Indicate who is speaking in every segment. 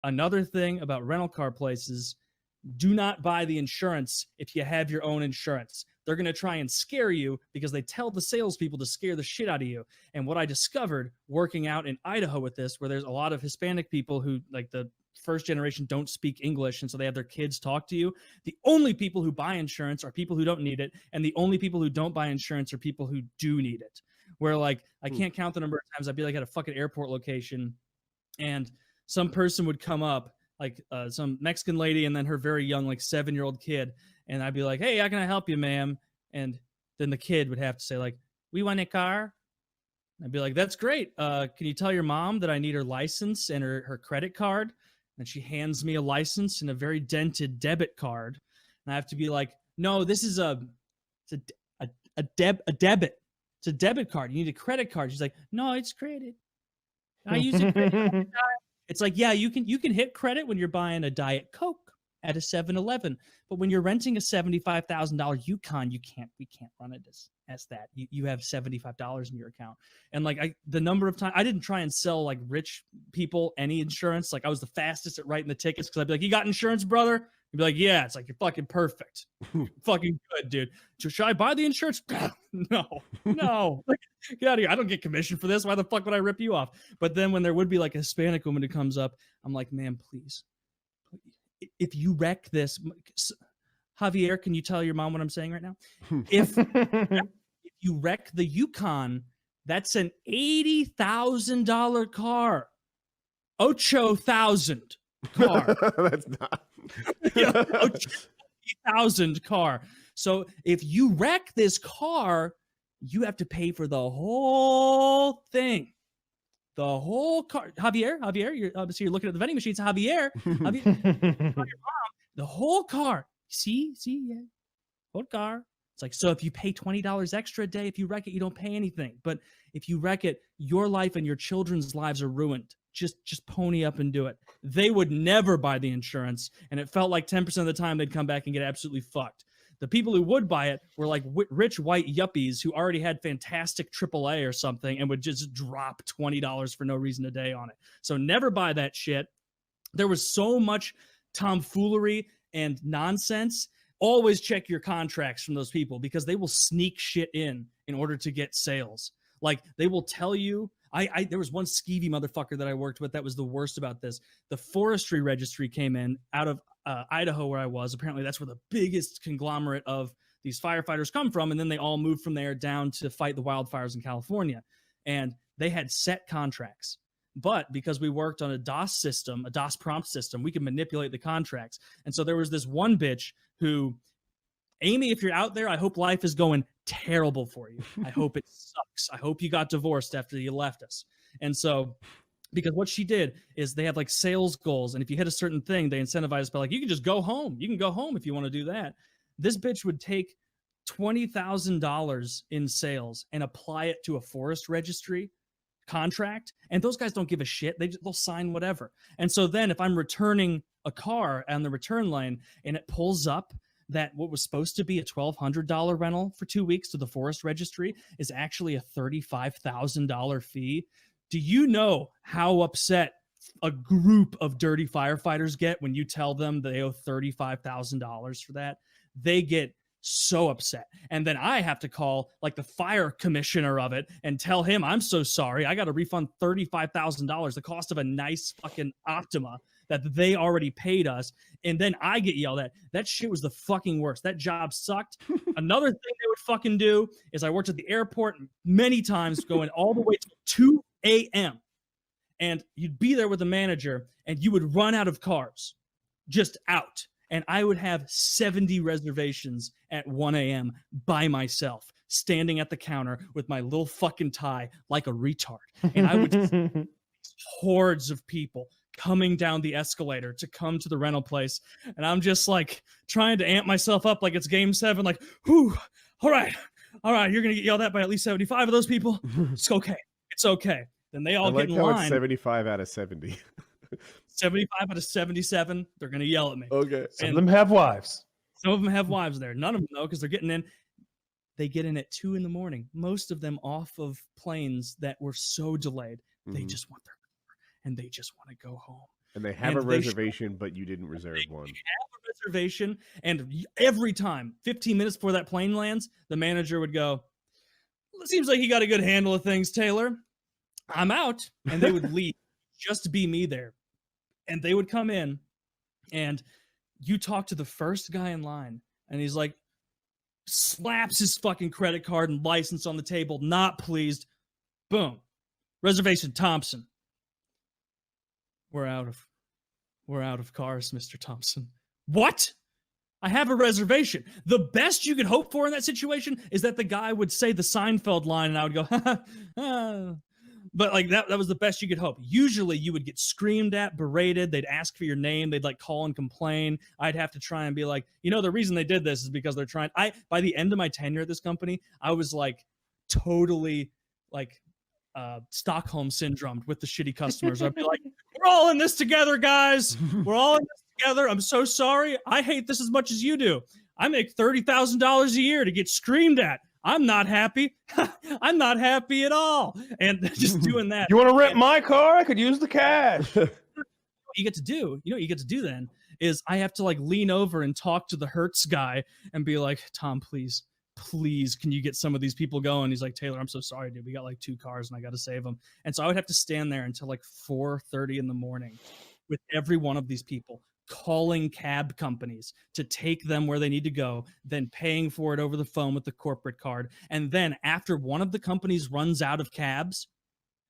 Speaker 1: Another thing about rental car places, do not buy the insurance if you have your own insurance. They're going to try and scare you because they tell the salespeople to scare the shit out of you. And what I discovered working out in Idaho with this, where there's a lot of Hispanic people who, like the first generation, don't speak English, and so they have their kids talk to you. The only people who buy insurance are people who don't need it, and the only people who don't buy insurance are people who do need it. Where, like, I can't count the number of times I'd be like at a fucking airport location, and some person would come up, like some Mexican lady, and then her very young, like 7-year-old kid, and I'd be like, "Hey, how can I help you, ma'am?" And then the kid would have to say, like, "We want a car." I'd be like, "That's great. Can you tell your mom that I need her license and her credit card?" And she hands me a license and a very dented debit card, and I have to be like, "No, this is a debit. It's a debit card. You need a credit card." She's like, "No, it's credit. I use it credit all the time." It's like, yeah, you can hit credit when you're buying a Diet Coke at a 7-Eleven, but when you're renting a $75,000 Yukon, we can't run it as that. You have $75 in your account. And like the number of times I didn't try and sell like rich people any insurance. Like I was the fastest at writing the tickets because I'd be like, "You got insurance, brother?" You'd be like, "Yeah." It's like, "You're fucking perfect. Fucking good, dude. Should I buy the insurance?" No. Like, get out of here. I don't get commission for this. Why the fuck would I rip you off? But then when there would be like a Hispanic woman who comes up, I'm like, "Ma'am, please. If you wreck this," Javier, can you tell your mom what I'm saying right now? If you wreck the Yukon, that's an $80,000 car. 8,000 car.
Speaker 2: That's not.
Speaker 1: Yeah, 80,000 car. So if you wreck this car, you have to pay for the whole thing. The whole car. Javier, you're obviously looking at the vending machines. Javier, the whole car. See, yeah, whole car. It's like, so if you pay $20 extra a day, if you wreck it, you don't pay anything. But if you wreck it, your life and your children's lives are ruined. Just pony up and do it. They would never buy the insurance, and it felt like 10% of the time they'd come back and get absolutely fucked. The people who would buy it were like rich white yuppies who already had fantastic AAA or something and would just drop $20 for no reason a day on it. So never buy that shit. There was so much tomfoolery and nonsense. Always check your contracts from those people because they will sneak shit in order to get sales. Like they will tell you, there was one skeevy motherfucker that I worked with that was the worst about this. The forestry registry came in out of Idaho where I was. Apparently that's where the biggest conglomerate of these firefighters come from. And then they all moved from there down to fight the wildfires in California. And they had set contracts. But because we worked on a DOS system, a DOS prompt system, we could manipulate the contracts. And so there was this one bitch who, Amy, if you're out there, I hope life is going terrible for you. I hope it sucks. I hope you got divorced after you left us. And so, because what she did is they have like sales goals. And if you hit a certain thing, they incentivize by like, you can just go home. You can go home if you want to do that. This bitch would take $20,000 in sales and apply it to a forest registry contract, and those guys don't give a shit. They'll sign whatever. And so then if I'm returning a car on the return lane and it pulls up that what was supposed to be a $1,200 rental for 2 weeks to the forest registry is actually a $35,000 fee, do you know how upset a group of dirty firefighters get when you tell them they owe $35,000 for that? They get so upset. And then I have to call like the fire commissioner of it and tell him, "I'm so sorry. I got to refund $35,000, the cost of a nice fucking Optima that they already paid us." And then I get yelled at. That shit was the fucking worst. That job sucked. Another thing they would fucking do is I worked at the airport many times going all the way to 2 a.m. And you'd be there with a manager and you would run out of cars, just out. And I would have 70 reservations at 1 a.m. by myself, standing at the counter with my little fucking tie like a retard. And I would just hordes of people coming down the escalator to come to the rental place. And I'm just like trying to amp myself up like it's game 7, like, whew, all right, you're going to get yelled at by at least 75 of those people. It's okay. It's okay. Then they all get in line.
Speaker 2: It's 75 out of 70.
Speaker 1: 75 out of 77, they're going to yell at me.
Speaker 2: Okay.
Speaker 3: Some of them have wives.
Speaker 1: Some of them have wives there. None of them, though, because they're getting in. They get in at 2 a.m. Most of them off of planes that were so delayed. They just want their car and they just want to go home.
Speaker 2: And they have
Speaker 1: And
Speaker 2: a reservation, but you didn't reserve one.
Speaker 1: have a reservation, and every time, 15 minutes before that plane lands, the manager would go, "It seems like you got a good handle of things, Taylor. I'm out." And they would leave, just to be me there. And they would come in, and you talk to the first guy in line, and he's like, slaps his fucking credit card and license on the table, not pleased. Boom. Reservation Thompson. We're out of cars, Mr. Thompson. What? I have a reservation. The best you could hope for in that situation is that the guy would say the Seinfeld line and I would go, ah. But like that was the best you could hope. Usually you would get screamed at, berated. They'd ask for your name. They'd like call and complain. I'd have to try and be like, the reason they did this is because they're trying. By the end of my tenure at this company, I was like totally like Stockholm syndrome with the shitty customers. I'd be like, we're all in this together, guys. We're all in this together. I'm so sorry. I hate this as much as you do. I make $30,000 a year to get screamed at. I'm not happy. I'm not happy at all. And just doing that.
Speaker 3: You want to rent my car? I could use the cash.
Speaker 1: What you get to do, what you get to do then is I have to like lean over and talk to the Hertz guy and be like, Tom, please, can you get some of these people going? He's like, Taylor, I'm so sorry, dude. We got like 2 cars and I got to save them. And so I would have to stand there until like 4:30 in the morning with every one of these people, calling cab companies to take them where they need to go, then paying for it over the phone with the corporate card. And then after one of the companies runs out of cabs,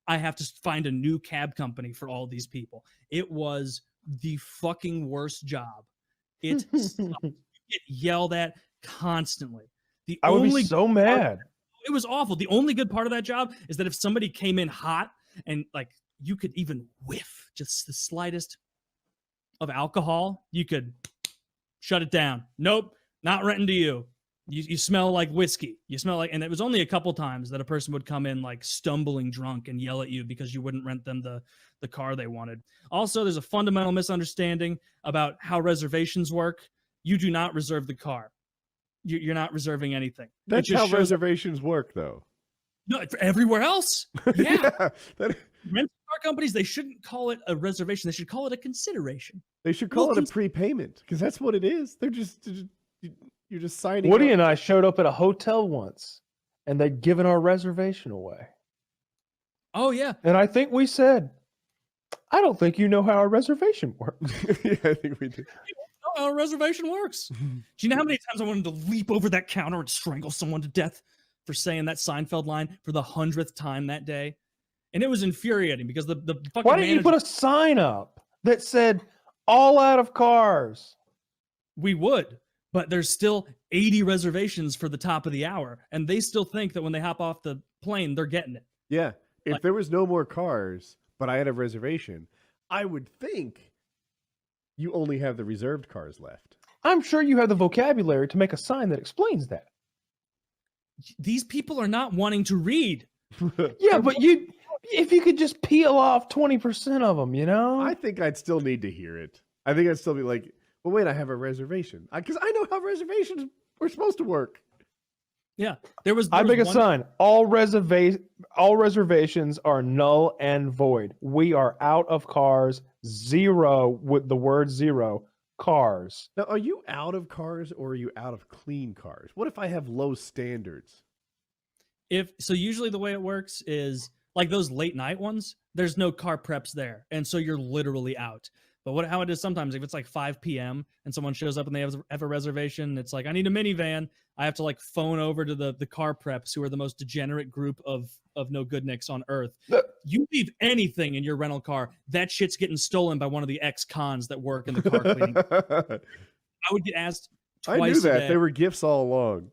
Speaker 1: I have to find a new cab company for all these people. It was the fucking worst job. It sucked. You get yelled at constantly.
Speaker 3: I would be so mad.
Speaker 1: It was awful. The only good part of that job is that if somebody came in hot and like you could even whiff just the slightest of alcohol, you could shut it down. Nope, not renting to you. You smell like whiskey. You smell like, and it was only a couple times that a person would come in like stumbling drunk and yell at you because you wouldn't rent them the car they wanted. Also, there's a fundamental misunderstanding about how reservations work. You do not reserve the car. You're not reserving anything.
Speaker 2: That's how reservations work, though.
Speaker 1: No, for everywhere else. Yeah.
Speaker 2: Rental
Speaker 1: car companies, they shouldn't call it a reservation. They should call it a consideration.
Speaker 2: They should call it a prepayment because that's what it is. You're just signing.
Speaker 3: Woody and I showed up at a hotel once, and they'd given our reservation away.
Speaker 1: Oh yeah.
Speaker 3: And I think we said, "I don't think you know how a reservation works."
Speaker 2: Yeah, I think we did.
Speaker 1: How a reservation works. Do you know how many times I wanted to leap over that counter and strangle someone to death for saying that Seinfeld line for the 100th time that day? And it was infuriating because the fucking
Speaker 3: Why didn't you put a sign up that said "all out of cars"?
Speaker 1: We would, but there's still 80 reservations for the top of the hour, and they still think that when they hop off the plane, they're getting it.
Speaker 2: Yeah. If there was no more cars, but I had a reservation, I would think you only have the reserved cars left.
Speaker 3: I'm sure you have the vocabulary to make a sign that explains that.
Speaker 1: These people are not wanting to read.
Speaker 3: Yeah, but if you could just peel off 20% of them,
Speaker 2: I think I'd still need to hear it. I think I'd still be like, well, wait, I have a reservation. Because I know how reservations were supposed to work.
Speaker 1: Yeah.
Speaker 3: I make a sign. All reservations are null and void. We are out of cars. 0 with the word 0 cars.
Speaker 2: Now, are you out of cars or are you out of clean cars? What if I have low standards?
Speaker 1: So usually the way it works is like those late night ones, there's no car preps there. And so you're literally out. But how it is sometimes, if it's like 5 p.m. and someone shows up and they have a reservation, it's like, I need a minivan. I have to like phone over to the car preps, who are the most degenerate group of no good nicks on earth. You leave anything in your rental car, that shit's getting stolen by one of the ex-cons that work in the car cleaning. I would get asked twice a day.
Speaker 2: I knew that. They were gifts all along.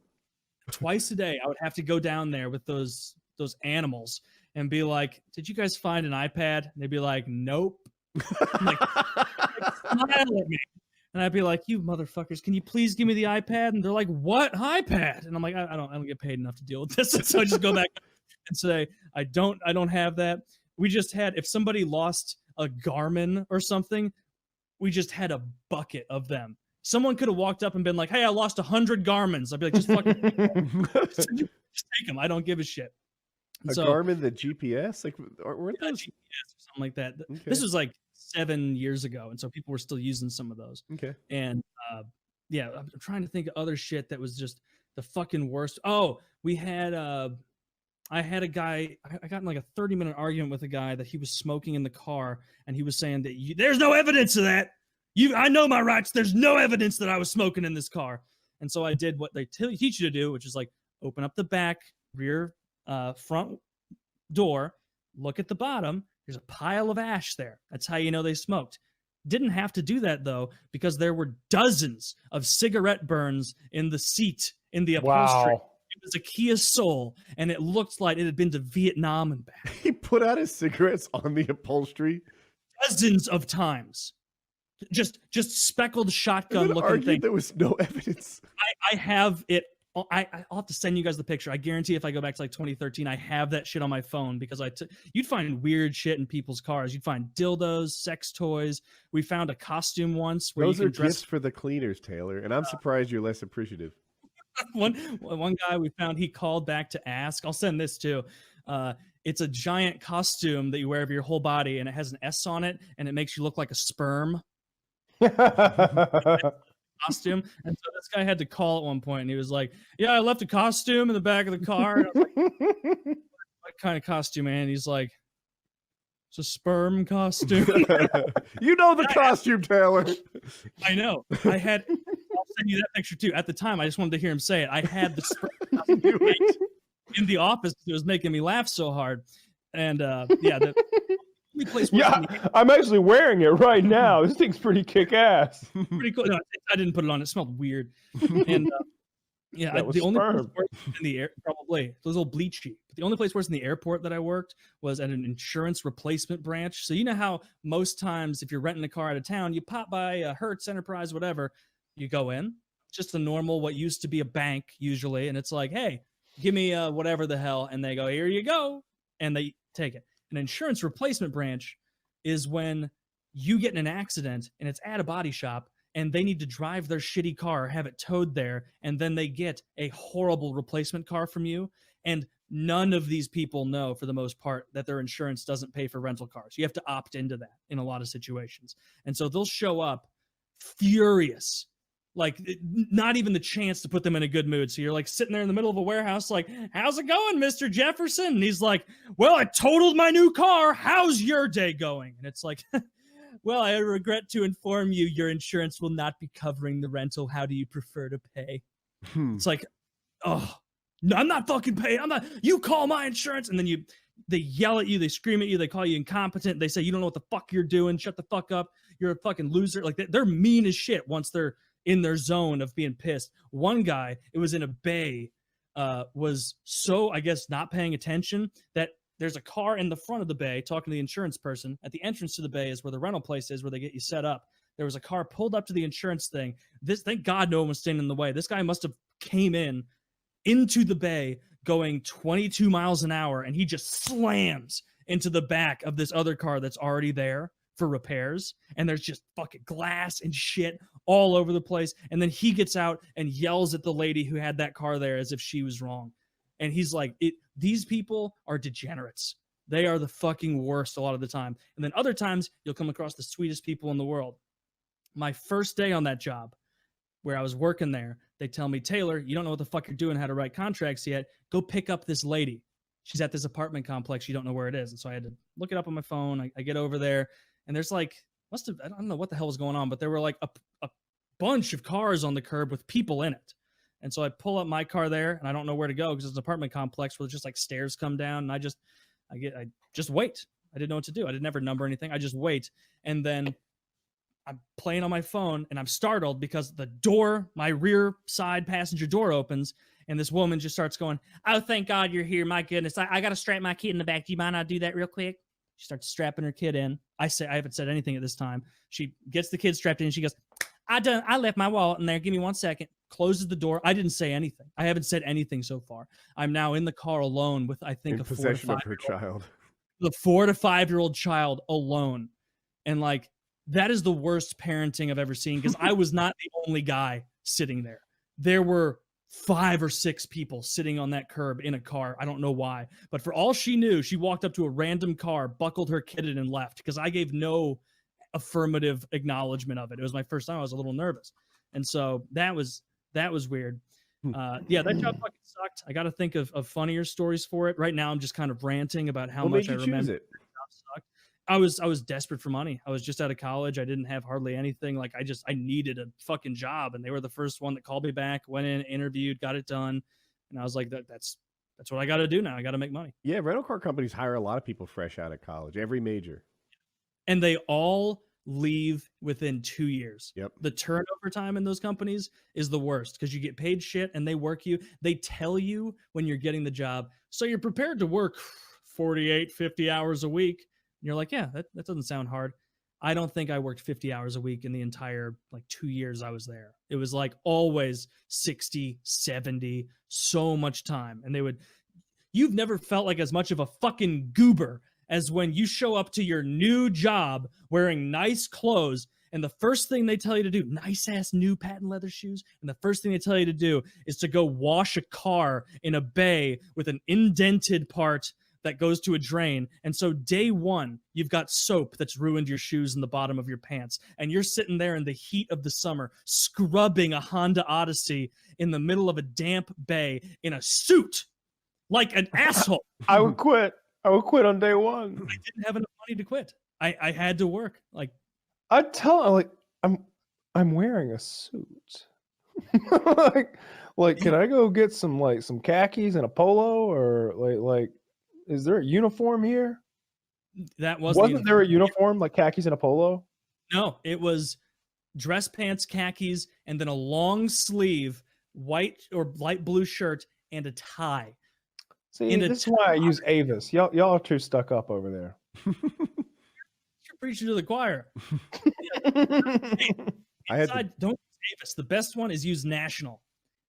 Speaker 1: Twice a day, I would have to go down there with those animals and be like, did you guys find an iPad? And they'd be like, nope. Like, smile at me. And I'd be like, you motherfuckers, can you please give me the iPad? And they're like, what iPad? And I'm like, I don't get paid enough to deal with this. So I just go back and say, I don't have that. We just had, if somebody lost a Garmin or something, we just had a bucket of them. Someone could have walked up and been like, hey, I lost 100 Garmins. I'd be like, just fucking just take them. I don't give a shit.
Speaker 2: Garmin, the GPS? Like, weren't those
Speaker 1: GPS or something like that.
Speaker 2: Okay.
Speaker 1: This was like 7 years ago, and so people were still using some of those.
Speaker 2: Okay.
Speaker 1: And yeah, I'm trying to think of other shit that was just the fucking worst. Oh, we had I had a guy. I got in like a 30-minute argument with a guy that he was smoking in the car, and he was saying that there's no evidence of that. I know my rights. There's no evidence that I was smoking in this car. And so I did what they teach you to do, which is like open up the back rear front door, look at the bottom. There's a pile of ash there. That's how you know they smoked. Didn't have to do that though, because there were dozens of cigarette burns in the seat, in the upholstery.
Speaker 3: Wow.
Speaker 1: It was a Kia Soul, and it looked like it had been to Vietnam and back.
Speaker 2: He put out his cigarettes on the upholstery
Speaker 1: Dozens of times. Just speckled shotgun looking thing.
Speaker 2: There was no evidence.
Speaker 1: I have it. I'll have to send you guys the picture. I guarantee if I go back to like 2013, I have that shit on my phone because you'd find weird shit in people's cars. You'd find dildos, sex toys. We found a costume once where
Speaker 2: Those
Speaker 1: you can
Speaker 2: are
Speaker 1: dress.
Speaker 2: gifts for the cleaners, Taylor, and I'm surprised you're less appreciative.
Speaker 1: One guy we found, he called back to ask. I'll send this too. It's a giant costume that you wear over your whole body, and it has an S on it, and it makes you look like a sperm. Costume. And so this guy had to call at one point, and he was like, yeah, I left a costume in the back of the car. And I was like, what kind of costume, man? He's like, it's a sperm costume.
Speaker 2: You know the costume, Taylor.
Speaker 1: I know. I'll send you that picture too. At the time, I just wanted to hear him say it. I had the sperm costume in the office. It was making me laugh so hard. And yeah, the only place
Speaker 3: I'm actually wearing it right now. This thing's pretty kick-ass.
Speaker 1: Pretty cool. No, I didn't put it on. It smelled weird. And yeah, the only place worse in the air, probably it was a little bleachy. But the only place worse in the airport that I worked was at an insurance replacement branch. So you know how most times if you're renting a car out of town, you pop by a Hertz, Enterprise, whatever, you go in, just a normal what used to be a bank usually, and it's like, hey, give me whatever the hell, and they go, here you go, and they take it. An insurance replacement branch is when you get in an accident and it's at a body shop and they need to drive their shitty car, have it towed there, and then they get a horrible replacement car from you. And none of these people know, for the most part, that their insurance doesn't pay for rental cars. You have to opt into that in a lot of situations. And so they'll show up furious, like not even the chance to put them in a good mood. So you're like sitting there in the middle of a warehouse like, how's it going, Mr. Jefferson? And he's like, well, I totaled my new car. How's your day going? And it's like, well, I regret to inform you, your insurance will not be covering the rental. How do you prefer to pay? It's like, oh, no, I'm not fucking paying. I'm not, you call my insurance. And then they yell at you, they scream at you, they call you incompetent. They say, you don't know what the fuck you're doing. Shut the fuck up. You're a fucking loser. Like they're mean as shit once they're in their zone of being pissed. One guy, it was in a bay, was so, I guess, not paying attention that there's a car in the front of the bay talking to the insurance person. At the entrance to the bay is where the rental place is, where they get you set up. There was a car pulled up to the insurance thing. Thank God no one was standing in the way. This guy must have came into the bay going 22 miles an hour, and he just slams into the back of this other car that's already there for repairs, and there's just fucking glass and shit all over the place. And then he gets out and yells at the lady who had that car there as if she was wrong. And he's like, these people are degenerates. They are the fucking worst a lot of the time. And then other times you'll come across the sweetest people in the world. My first day on that job, where I was working there, they tell me, Taylor, you don't know what the fuck you're doing, how to write contracts yet. Go pick up this lady. She's at this apartment complex. You don't know where it is. And so I had to look it up on my phone. I get over there, and there's like, I don't know what the hell was going on, but there were like a bunch of cars on the curb with people in it. And so I pull up my car there, and I don't know where to go because it's an apartment complex where there's just like stairs come down, and I just wait. I didn't know what to do. I didn't ever number anything. I just wait. And then I'm playing on my phone, and I'm startled because the door, my rear side passenger door opens, and this woman just starts going, oh, thank God you're here. My goodness. I got to strap my kid in the back. Do you mind I do that real quick? She starts strapping her kid in. I haven't said anything at this time. She gets the kid strapped in, and she goes, I left my wallet in there. Give me 1 second. Closes the door. I didn't say anything. I haven't said anything so far. I'm now in the car alone with, I think,
Speaker 2: in possession of her child.
Speaker 1: The 4 to 5 year old child alone. And like, that is the worst parenting I've ever seen, because I was not the only guy sitting there. There were 5 or 6 people sitting on that curb in a car. I don't know why, but for all she knew, she walked up to a random car, buckled her kid in, and left, because I gave no affirmative acknowledgement of it. It was my first time. I was a little nervous, and so that was weird. Yeah, that job fucking sucked. I got to think of funnier stories for it. Right now, I'm just kind of ranting about how
Speaker 2: What
Speaker 1: much
Speaker 2: made
Speaker 1: I
Speaker 2: you
Speaker 1: remember.
Speaker 2: choose it?
Speaker 1: That job sucked. I was desperate for money. I was just out of college. I didn't have hardly anything. Like I needed a fucking job, and they were the first one that called me back. Went in, interviewed, got it done, and I was like, that's what I got to do now. I got to make money.
Speaker 2: Yeah, rental car companies hire a lot of people fresh out of college. Every major.
Speaker 1: And they all leave within 2 years.
Speaker 2: Yep.
Speaker 1: The turnover time in those companies is the worst because you get paid shit and they work you. They tell you when you're getting the job, so you're prepared to work 48, 50 hours a week. And you're like, yeah, that doesn't sound hard. I don't think I worked 50 hours a week in the entire 2 years I was there. It was like always 60, 70, so much time. And you've never felt like as much of a fucking goober as when you show up to your new job wearing nice clothes and the first thing they tell you to do, nice ass new patent leather shoes, and the first thing they tell you to do is to go wash a car in a bay with an indented part that goes to a drain. And so day one, you've got soap that's ruined your shoes and the bottom of your pants. And you're sitting there in the heat of the summer, scrubbing a Honda Odyssey in the middle of a damp bay in a suit like an asshole.
Speaker 3: I would quit. I would quit on day one.
Speaker 1: I didn't have enough money to quit. I had to work. Like
Speaker 3: I'd tell her, like, I'm wearing a suit. like, can I go get some khakis and a polo, or like is there a uniform here?
Speaker 1: That was
Speaker 3: Wasn't there a uniform like khakis and a polo?
Speaker 1: No, it was dress pants, khakis, and then a long sleeve white or light blue shirt and a tie.
Speaker 3: See, this is why I use Avis. Y'all are too stuck up over there.
Speaker 1: You're preaching to the choir. Don't use Avis. The best one is use National,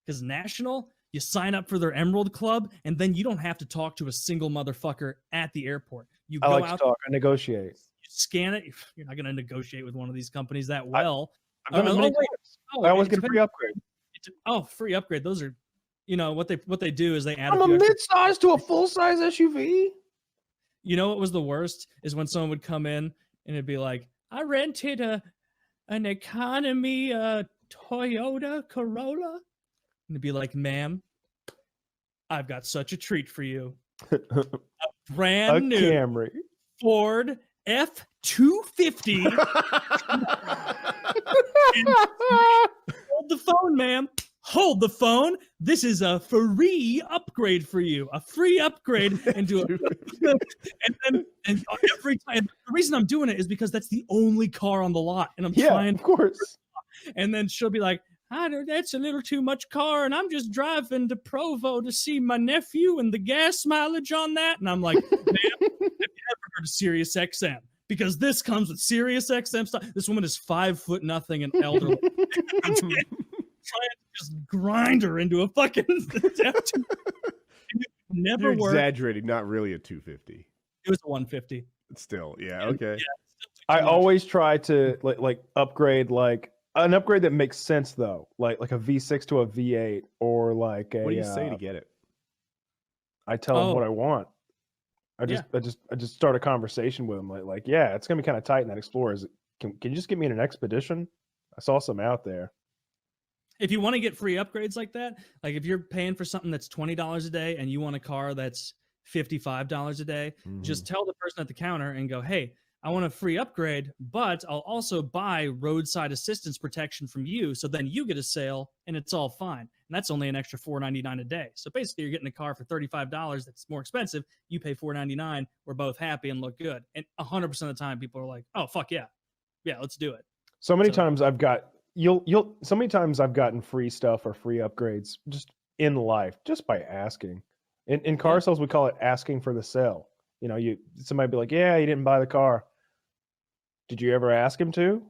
Speaker 1: because National, you sign up for their Emerald Club, and then you don't have to talk to a single motherfucker at the airport. You
Speaker 3: I
Speaker 1: go
Speaker 3: like
Speaker 1: out,
Speaker 3: to talk. I negotiate.
Speaker 1: you scan it. You're not going to negotiate with one of these companies that well.
Speaker 3: I've done it many times. I always get a free upgrade.
Speaker 1: Free upgrade. Those are, what they do is they add.
Speaker 3: I'm a mid-size to a full-size SUV.
Speaker 1: You know what was the worst is when someone would come in and it'd be like, I rented an economy Toyota Corolla. And it'd be like, ma'am, I've got such a treat for you. A brand new
Speaker 3: Camry.
Speaker 1: Ford F-250. Hold the phone, ma'am. Hold the phone. This is a free upgrade for you. A free upgrade into and every time. The reason I'm doing it is because that's the only car on the lot, and I'm trying.
Speaker 3: Of course.
Speaker 1: And then she'll be like, that's a little too much car, and I'm just driving to Provo to see my nephew and the gas mileage on that. And I'm like, ma'am, have you ever heard of Sirius XM? Because this comes with Sirius XM stuff. This woman is 5'0" and elderly. I'm trying to just grind her into a fucking never
Speaker 2: You're
Speaker 1: worked.
Speaker 2: exaggerating. Not really a 250.
Speaker 1: It was a 150.
Speaker 2: Still, yeah, okay.
Speaker 1: Yeah,
Speaker 3: I always try to like upgrade, like an upgrade that makes sense though, like a V6 to a V8, or like a.
Speaker 2: What do you say to get it?
Speaker 3: I tell them what I want. I just start a conversation with them, like yeah, it's gonna be kind of tight in that Explorer. Can you just get me in an Expedition? I saw some out there.
Speaker 1: If you want to get free upgrades like that, like if you're paying for something that's $20 a day and you want a car that's $55 a day, just tell the person at the counter and go, hey, I want a free upgrade, but I'll also buy roadside assistance protection from you. So then you get a sale and it's all fine. And that's only an extra $4.99 a day. So basically you're getting a car for $35 that's more expensive. You pay $4.99. We're both happy and look good. And 100% of the time people are like, oh, fuck yeah. Yeah, let's do it.
Speaker 3: So many times I've got so many times I've gotten free stuff or free upgrades just in life, just by asking. In car sales, we call it asking for the sale. Somebody be like, yeah, you didn't buy the car. Did you ever ask him to?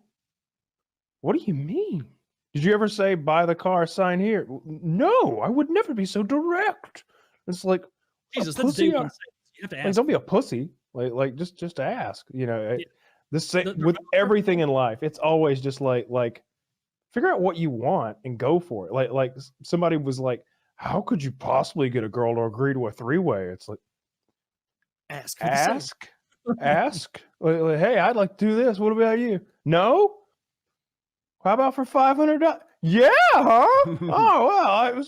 Speaker 3: What do you mean? Did you ever say, buy the car, sign here? No, I would never be so direct. It's like,
Speaker 1: Jesus, that's day one. You have to ask.
Speaker 3: Don't be a pussy. Like just ask. With everything in life, it's always just like figure out what you want and go for it. Like somebody was like, how could you possibly get a girl to agree to a three-way? It's like,
Speaker 1: ask.
Speaker 3: Ask. Hey, I'd like to do this. What about you? No. How about for $500? Yeah, huh? Oh well,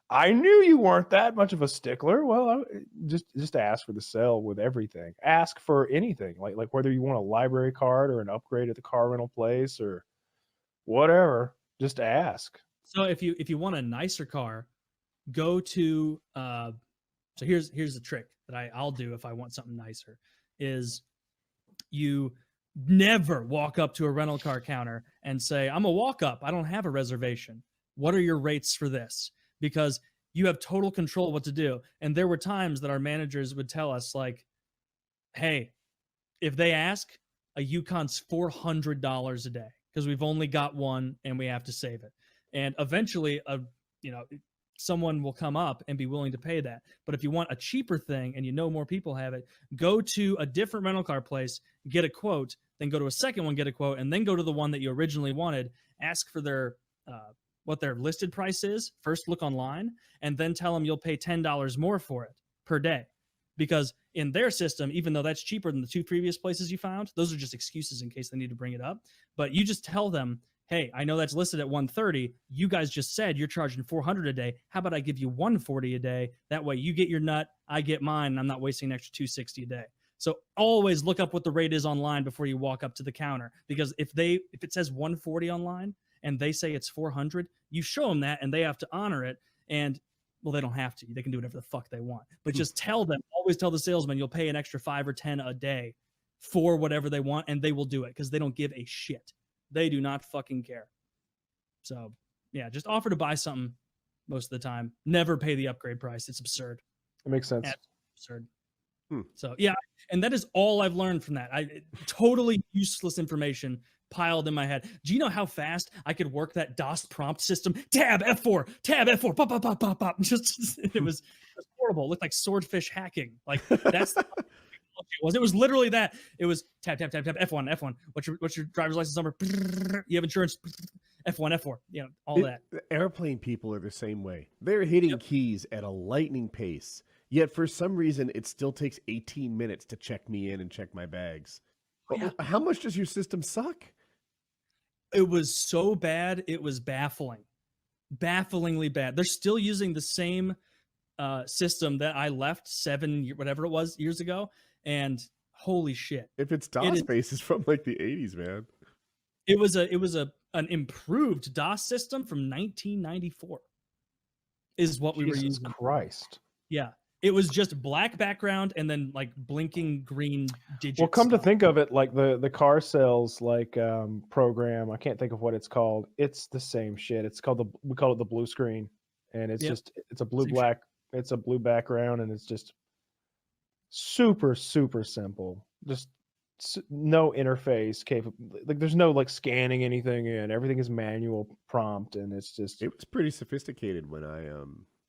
Speaker 3: I knew you weren't that much of a stickler. Well, just ask for the sale with everything. Ask for anything, like whether you want a library card or an upgrade at the car rental place or whatever. Just ask.
Speaker 1: So if you want a nicer car, go to so here's the trick that I'll do if I want something nicer is you never walk up to a rental car counter and say, I'm a walk up. I don't have a reservation. What are your rates for this? Because you have total control what to do. And there were times that our managers would tell us, like, hey, if they ask, a Yukon's $400 a day because we've only got one and we have to save it. And eventually, someone will come up and be willing to pay that. But if you want a cheaper thing and you know more people have it, go to a different rental car place, get a quote, then go to a second one, get a quote, and then go to the one that you originally wanted, ask for their what their listed price is, first look online, and then tell them you'll pay $10 more for it per day. Because in their system, even though that's cheaper than the two previous places you found, those are just excuses in case they need to bring it up. But you just tell them, hey, I know that's listed at 130. You guys just said you're charging 400 a day. How about I give you 140 a day? That way you get your nut, I get mine, and I'm not wasting an extra 260 a day. So always look up what the rate is online before you walk up to the counter. Because if it says 140 online and they say it's 400, you show them that and they have to honor it. And well, they don't have to. They can do whatever the fuck they want. But just tell them, always tell the salesman you'll pay an extra 5 or 10 a day for whatever they want, and they will do it because they don't give a shit. They do not fucking care. So, yeah, just offer to buy something most of the time. Never pay the upgrade price. It's absurd.
Speaker 3: It makes sense.
Speaker 1: Absolutely absurd. So, yeah, and that is all I've learned from that. Totally useless information piled in my head. Do you know how fast I could work that DOS prompt system? Tab F4, pop, pop, pop, pop, pop. Just it was horrible. It looked like swordfish hacking. Like that's it was. It was literally that. It was tab F1. What's your driver's license number? You have insurance. F1 F4. All that.
Speaker 2: Airplane people are the same way. They're hitting keys at a lightning pace. Yet for some reason, it still takes 18 minutes to check me in and check my bags. Yeah. How much does your system suck?
Speaker 1: It was so bad, it was baffling. Bafflingly bad. They're still using the same system that I left 7 whatever it was years ago, and holy shit.
Speaker 2: If it's DOS-based, it's from like the 80s, man.
Speaker 1: It was an improved DOS system from 1994 is what we were using.
Speaker 3: Jesus Christ.
Speaker 1: Yeah. It was just black background and then like blinking green digits.
Speaker 3: Well, come to think of it, like the car sales program, I can't think of what it's called. It's the same shit. We call it the blue screen, and it's it's a blue black. It's a blue background, and it's just super simple. Just no interface capable. Like there's no like scanning anything in. Everything is manual prompt, and it's just.
Speaker 2: It was pretty sophisticated when I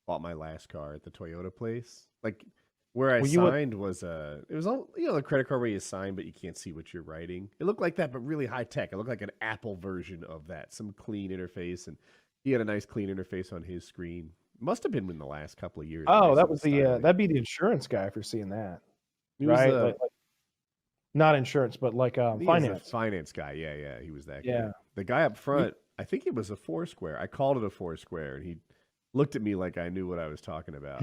Speaker 2: bought my last car at the Toyota place. Like where I signed was it was all the credit card where you sign but you can't see what you're writing. It looked like that, but really high tech. It looked like an Apple version of that. Some clean interface, and he had a nice clean interface on his screen. Must have been in the last couple of years.
Speaker 3: Oh, that was that'd be the insurance guy if you're seeing that. Right? Like, not insurance, but like finance.
Speaker 2: Finance guy, yeah. He was that guy. The guy up front, I think it was a Foursquare. I called it a Foursquare, and he looked at me like I knew what I was talking about.